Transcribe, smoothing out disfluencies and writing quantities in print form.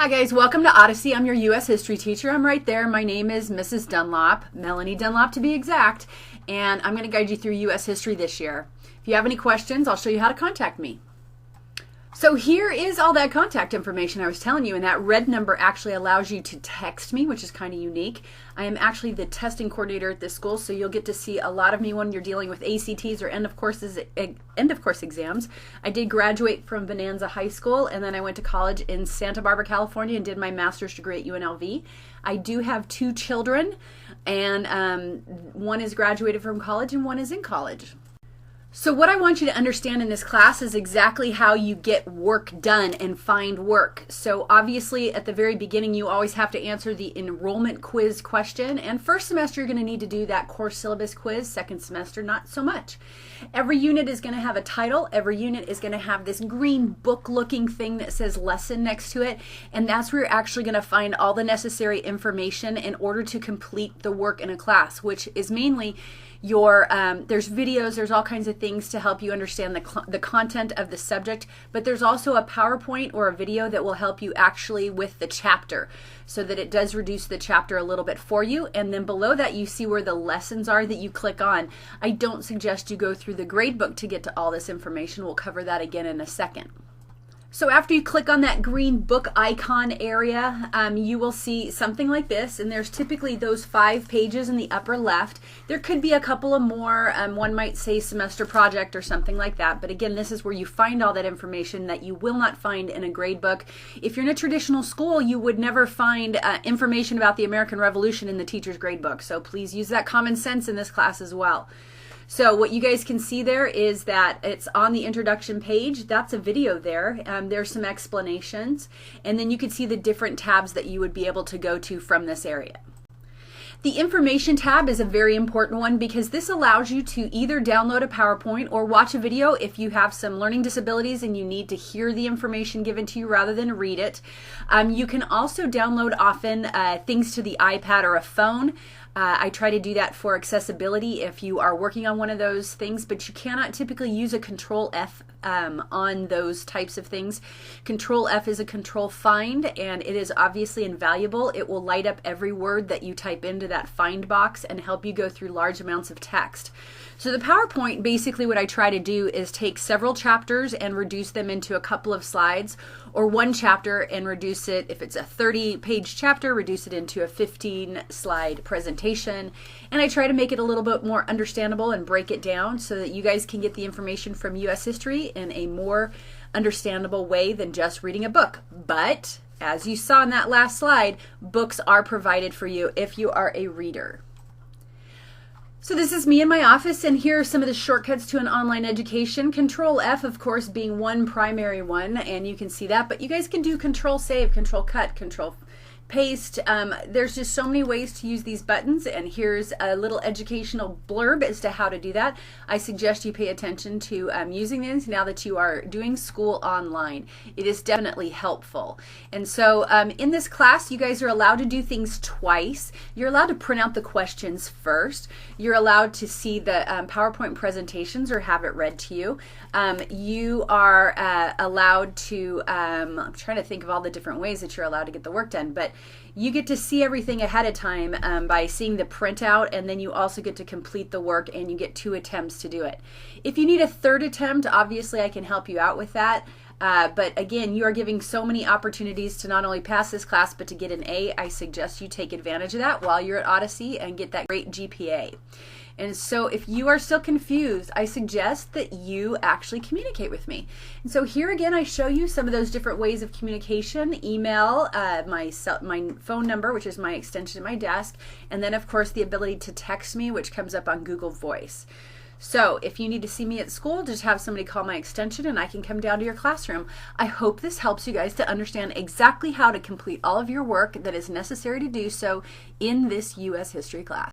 Hi guys, welcome to Odyssey. I'm your U.S. history teacher. I'm right there. My name is Mrs. Dunlop, Melanie Dunlop to be exact, and I'm going to guide you through U.S. history this year. If you have any questions, I'll show you how to contact me. So here is all that contact information I was telling you, and that red number actually allows you to text me, which is kind of unique. I am actually the testing coordinator at this school, so you'll get to see a lot of me when you're dealing with ACTs or end of course exams. I did graduate from Bonanza High School, and then I went to college in Santa Barbara, California, and did my master's degree at UNLV. I do have 2 children, and one is graduated from college and one is in college. So what I want you to understand in this class is exactly how you get work done and find work. So obviously at the very beginning you always have to answer the enrollment quiz question, and first semester you're going to need to do that course syllabus quiz, second semester not so much. Every unit is going to have a title, every unit is going to have this green book looking thing that says lesson next to it, and that's where you're actually going to find all the necessary information in order to complete the work in a class, which is mainly your, there's videos, there's all kinds of things to help you understand the content of the subject, but there's also a PowerPoint or a video that will help you actually with the chapter, so that it does reduce the chapter a little bit for you. And then below that you see where the lessons are that you click on. I don't suggest you go through the grade book to get to all this information. We'll cover that again in a second. So after you click on that green book icon area, you will see something like this, and there's typically those 5 pages in the upper left. There could be a couple of more, one might say semester project or something like that, but again, this is where you find all that information that you will not find in a grade book. If you're in a traditional school, you would never find information about the American Revolution in the teacher's grade book, so please use that common sense in this class as well. So what you guys can see there is that it's on the introduction page. That's a video there. There's some explanations, and then you can see the different tabs that you would be able to go to from this area. The information tab is a very important one because this allows you to either download a PowerPoint or watch a video if you have some learning disabilities and you need to hear the information given to you rather than read it. You can also download often things to the iPad or a phone. I try to do that for accessibility if you are working on one of those things, but you cannot typically use a Control F on those types of things. Control F is a control find, and it is obviously invaluable. It will light up every word that you type into that find box and help you go through large amounts of text. So the PowerPoint, basically what I try to do is take several chapters and reduce them into a couple of slides, or one chapter and reduce it, if it's a 30-page chapter, reduce it into a 15-slide presentation. And I try to make it a little bit more understandable and break it down so that you guys can get the information from U.S. history in a more understandable way than just reading a book. But as you saw in that last slide, books are provided for you if you are a reader. So this is me in my office, and here are some of the shortcuts to an online education. Control F, of course, being one primary one, and you can see that, but you guys can do Control Save, Control Cut, Control Paste. There's just so many ways to use these buttons, and here's a little educational blurb as to how to do that. I suggest you pay attention to using these now that you are doing school online. It is definitely helpful. And so in this class, you guys are allowed to do things twice. You're allowed to print out the questions first. You're allowed to see the PowerPoint presentations or have it read to you. You are allowed to, I'm trying to think of all the different ways that you're allowed to get the work done, but you get to see everything ahead of time by seeing the printout, and then you also get to complete the work, and you get 2 attempts to do it. If you need a 3rd attempt, obviously I can help you out with that. But again, you are giving so many opportunities to not only pass this class, but to get an A. I suggest you take advantage of that while you're at Odyssey and get that great GPA. And so if you are still confused, I suggest that you actually communicate with me. And so here again, I show you some of those different ways of communication: email, my phone number, which is my extension at my desk, and then of course the ability to text me, which comes up on Google Voice. So if you need to see me at school, just have somebody call my extension and I can come down to your classroom. I hope this helps you guys to understand exactly how to complete all of your work that is necessary to do so in this U.S. history class.